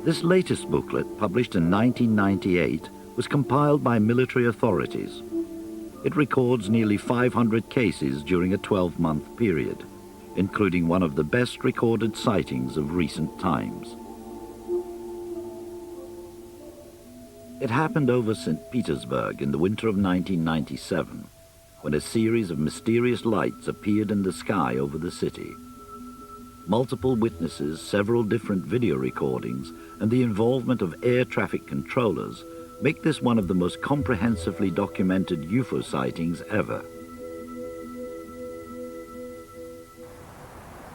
This latest booklet, published in 1998, was compiled by military authorities. It records nearly 500 cases during a 12-month period, including one of the best recorded sightings of recent times. It happened over St. Petersburg in the winter of 1997, when a series of mysterious lights appeared in the sky over the city. Multiple witnesses, several different video recordings, and the involvement of air traffic controllers make this one of the most comprehensively documented UFO sightings ever.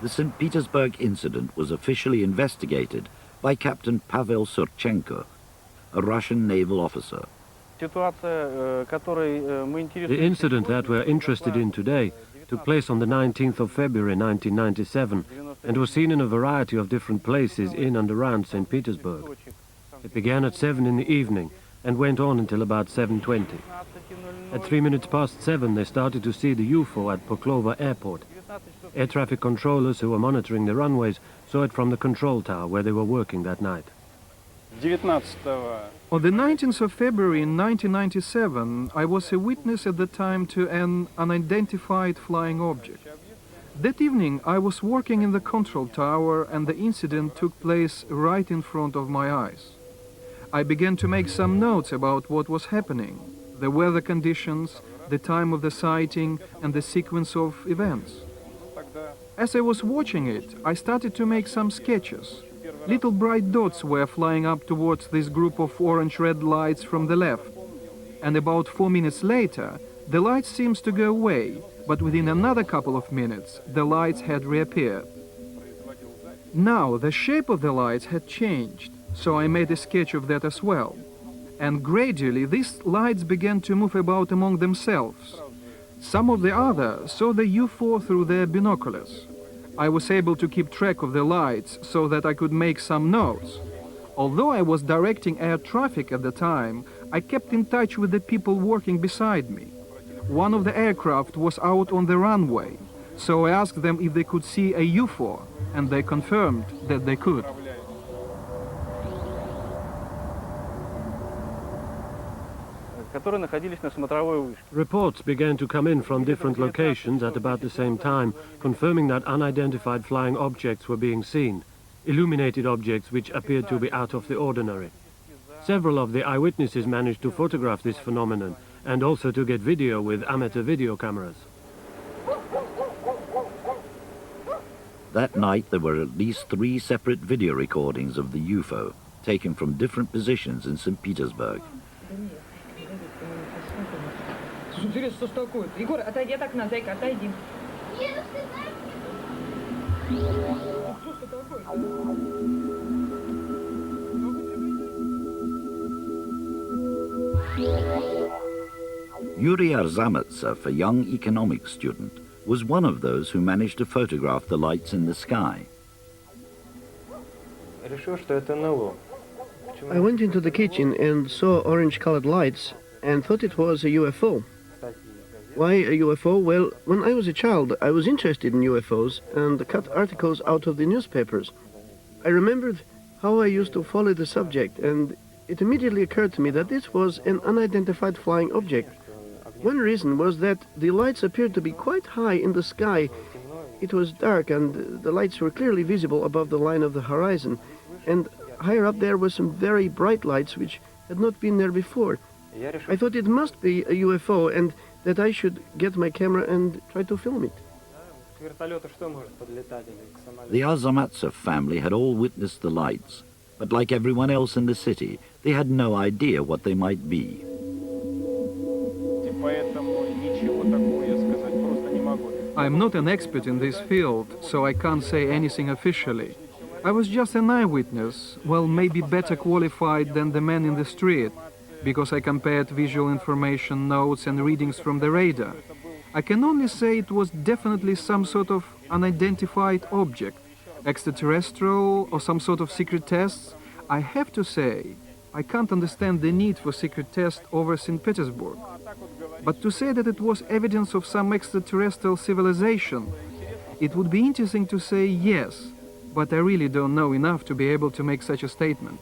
The St. Petersburg incident was officially investigated by Captain Pavel Syrchenko, a Russian naval officer. The incident that we're interested in today took place on the 19th of February 1997 and was seen in a variety of different places in and around St. Petersburg. It began at 7 in the evening and went on until about 7:20. At 3 minutes past 7 they started to see the UFO at Poklova Airport. Air traffic controllers who were monitoring the runways saw it from the control tower where they were working that night. On the 19th of February in 1997, I was a witness at the time to an unidentified flying object. That evening, I was working in the control tower and the incident took place right in front of my eyes. I began to make some notes about what was happening, the weather conditions, the time of the sighting, and the sequence of events. As I was watching it, I started to make some sketches. Little bright dots were flying up towards this group of orange-red lights from the left. And about 4 minutes later, the light seems to go away, but within another couple of minutes, the lights had reappeared. Now, the shape of the lights had changed, so I made a sketch of that as well. And gradually, these lights began to move about among themselves. Some of the others saw the UFO through their binoculars. I was able to keep track of the lights so that I could make some notes. Although I was directing air traffic at the time, I kept in touch with the people working beside me. One of the aircraft was out on the runway, so I asked them if they could see a UFO, and they confirmed that they could. Reports began to come in from different locations at about the same time, confirming that unidentified flying objects were being seen, illuminated objects which appeared to be out of the ordinary. Several of the eyewitnesses managed to photograph this phenomenon and also to get video with amateur video cameras. That night there were at least 3 separate video recordings of the UFO, taken from different positions in St. Petersburg. Что ж такое? Егор, отойди от окна, зайка, отойди. Yuri Arzamastsev, a young economics student, was one of those who managed to photograph the lights in the sky. I went into the kitchen and saw orange-colored lights and thought it was a UFO. Why a UFO? Well, when I was a child, I was interested in UFOs and cut articles out of the newspapers. I remembered how I used to follow the subject, and it immediately occurred to me that this was an unidentified flying object. One reason was that the lights appeared to be quite high in the sky. It was dark, and the lights were clearly visible above the line of the horizon, and higher up there were some very bright lights which had not been there before. I thought it must be a UFO and that I should get my camera and try to film it. The Arzamastsev family had all witnessed the lights, but like everyone else in the city, they had no idea what they might be. I'm not an expert in this field, so I can't say anything officially. I was just an eyewitness, well, maybe better qualified than the man in the street, because I compared visual information, notes and readings from the radar. I can only say it was definitely some sort of unidentified object, extraterrestrial or some sort of secret tests. I have to say, I can't understand the need for secret tests over St. Petersburg. But to say that it was evidence of some extraterrestrial civilization, it would be interesting to say yes, but I really don't know enough to be able to make such a statement.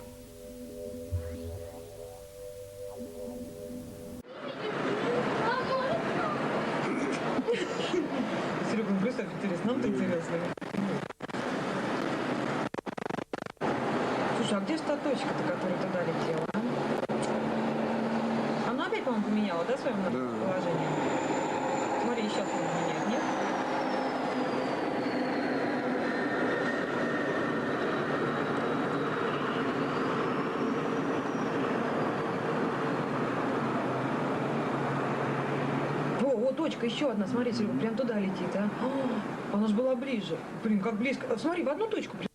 Слушай, а где ж та точка-то, которая туда летела, а? Она опять, по-моему, поменяла, да, свое положение? Смотри, еще меняет, нет? О, точка, еще одна, смотри, Серега, прям туда летит, а? Она же была ближе. Блин, как близко. Смотри, в одну точку прям.